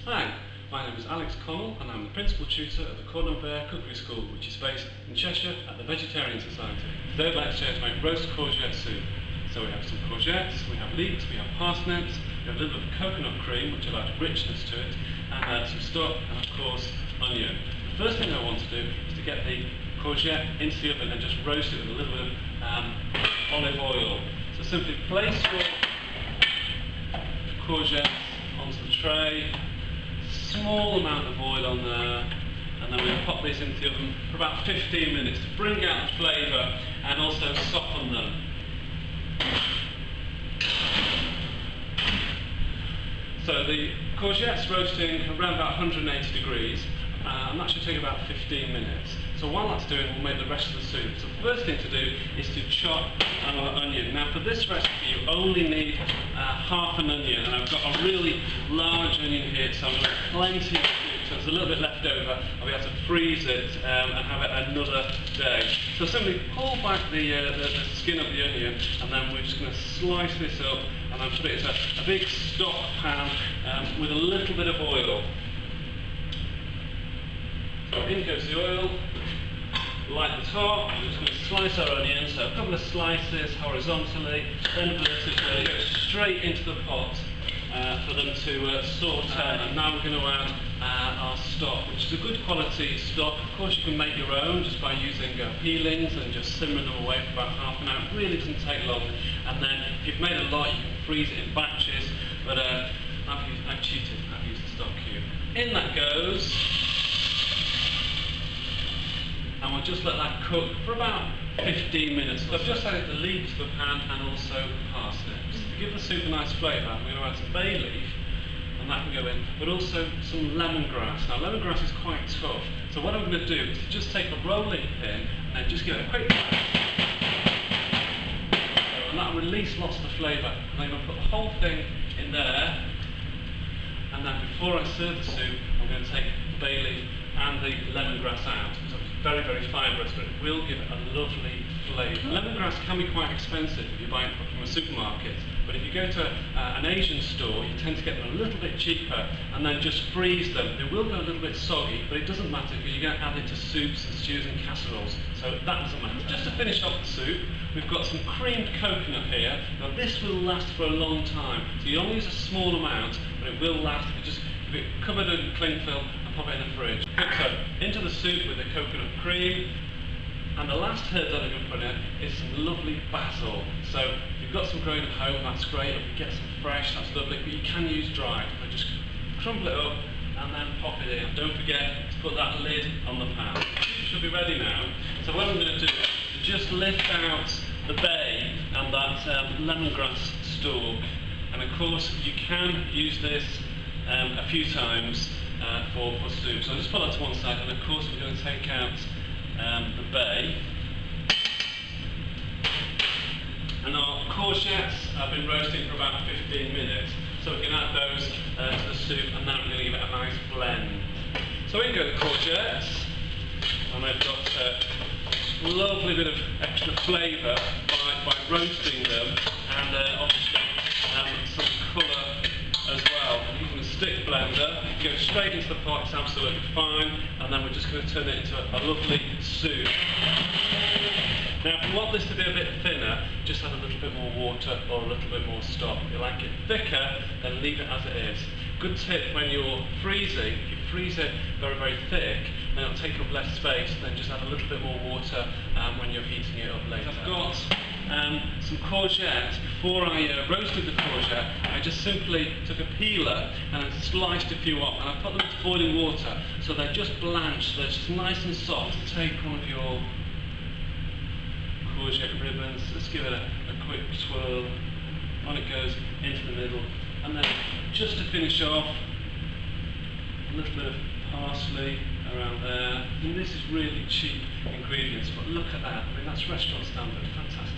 Hi, my name is Alex Connell and I'm the Principal Tutor at the Cordon Bleu Cookery School, which is based in Cheshire at the Vegetarian Society. Today I'd like to share to make roast courgette soup. So we have some courgettes, we have leeks, we have parsnips, we have a little bit of coconut cream, which will add richness to it, and some stock, and of course onion. The first thing I want to do is to get the courgette into the oven and just roast it with a little bit of olive oil. So simply place your courgette onto the tray, small amount of oil on there, and then we'll pop these into the oven for about 15 minutes to bring out the flavour and also soften them. So the courgette's roasting around about 180 degrees, and that should take about 15 minutes. So while that's doing, we'll make the rest of the soup. So the first thing to do is to chop our onion. Now for this recipe you only need half an onion, and I've got a really large onion here, so I'm going to have plenty of soup. So there's a little bit left over, I'll be able to freeze it and have it another day. So simply pull back the skin of the onion, and then we're just going to slice this up and then put it into a big stock pan with a little bit of oil. So in goes the oil, light the top, we're just going to slice our onions, so a couple of slices horizontally, then vertically, go straight into the pot for them to saute, and now we're going to add our stock, which is a good quality stock. Of course you can make your own just by using peelings and just simmer them away for about half an hour. It really doesn't take long, and then if you've made a lot you can freeze it in batches, but I've cheated, I've used the stock cube. In that goes, and we'll just let that cook for about 15 minutes. So I've just added the leeks to the pan and also the parsnips. To give the soup a nice flavour, I'm going to add some bay leaf, and that can go in, but also some lemongrass. Now lemongrass is quite tough, so what I'm going to do is to just take a rolling pin and just give it a quick and that'll release lots of the flavour. And I'm going to put the whole thing in there, and then before I serve the soup, I'm going to take the bay leaf and the lemongrass out. So it's very, very fibrous, but it will give it a lovely flavour. Lemongrass can be quite expensive if you buy it from a supermarket, but if you go to an Asian store, you tend to get them a little bit cheaper and then just freeze them. They will go a little bit soggy, but it doesn't matter because you're going to add it to soups and stews and casseroles, so that doesn't matter. Just to finish off the soup, we've got some creamed coconut here. Now this will last for a long time, so you only use a small amount, but it will last. If you just keep it covered in cling film and pop it in the fridge. So into the soup with the coconut cream, and the last herb that I'm going to put in is some lovely basil. So if you've got some growing at home, that's great. If you get some fresh, that's lovely, but you can use dried. But just crumble it up and then pop it in. Don't forget to put that lid on the pan. It should be ready now. So what I'm going to do is just lift out the bay and that lemongrass stalk, and of course you can use this a few times for soup. So I'll just put that to one side, and of course we're going to take out the bay. And our courgettes have been roasting for about 15 minutes, so we can add those to the soup, and now we're going to give it a nice blend. So in go the courgettes, and they've got a lovely bit of extra flavour by roasting them, and obviously some colour as well. I'm using a stick blender. You go straight into the pot, it's absolutely fine, and then we're just going to turn it into a lovely soup. Now if you want this to be a bit thinner, just add a little bit more water or a little bit more stock. If you like it thicker, then leave it as it is. Good tip when you're freezing, if you freeze it very, very thick, then it'll take up less space, then just add a little bit more water when you're heating it up later. I've got some courgette. Before I roasted the courgette, I just simply took a peeler and then sliced a few up, and I put them into boiling water so they're just blanched, so they're just nice and soft. Take one of your courgette ribbons, just give it a quick twirl when it goes into the middle, and then just to finish off, a little bit of parsley around there. And this is really cheap ingredients, but look at that. I mean, that's restaurant standard. Fantastic.